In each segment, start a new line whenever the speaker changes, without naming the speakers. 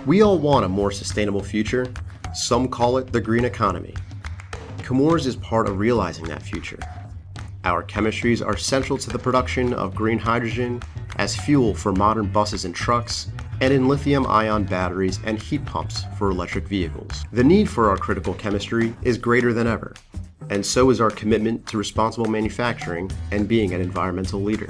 We all want a more sustainable future. Some call it the green economy. Chemours is part of realizing that future. Our chemistries are central to the production of green hydrogen as fuel for modern buses and trucks, and in lithium-ion batteries and heat pumps for electric vehicles. The need for our critical chemistry is greater than ever, and so is our commitment to responsible manufacturing and being an environmental leader.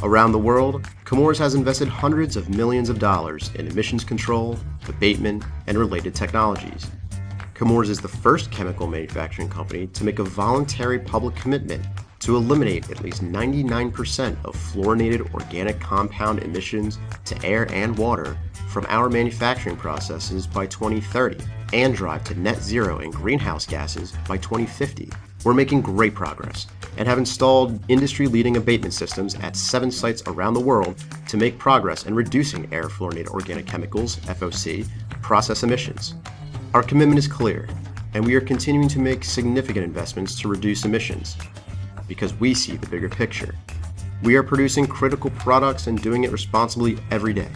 Around the world, Chemours has invested hundreds of millions of dollars in emissions control, abatement, and related technologies. Chemours is the first chemical manufacturing company to make a voluntary public commitment to eliminate at least 99% of fluorinated organic compound emissions to air and water from our manufacturing processes by 2030 and drive to net zero in greenhouse gases by 2050. We're making great progress and have installed industry-leading abatement systems at 7 sites around the world to make progress in reducing air fluorinated organic chemicals, FOC, process emissions. Our commitment is clear, and we are continuing to make significant investments to reduce emissions because we see the bigger picture. We are producing critical products and doing it responsibly every day.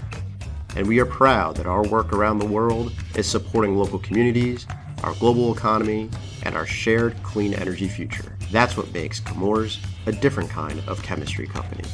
And we are proud that our work around the world is supporting local communities, our global economy, and our shared clean energy future. That's what makes Chemours a different kind of chemistry company.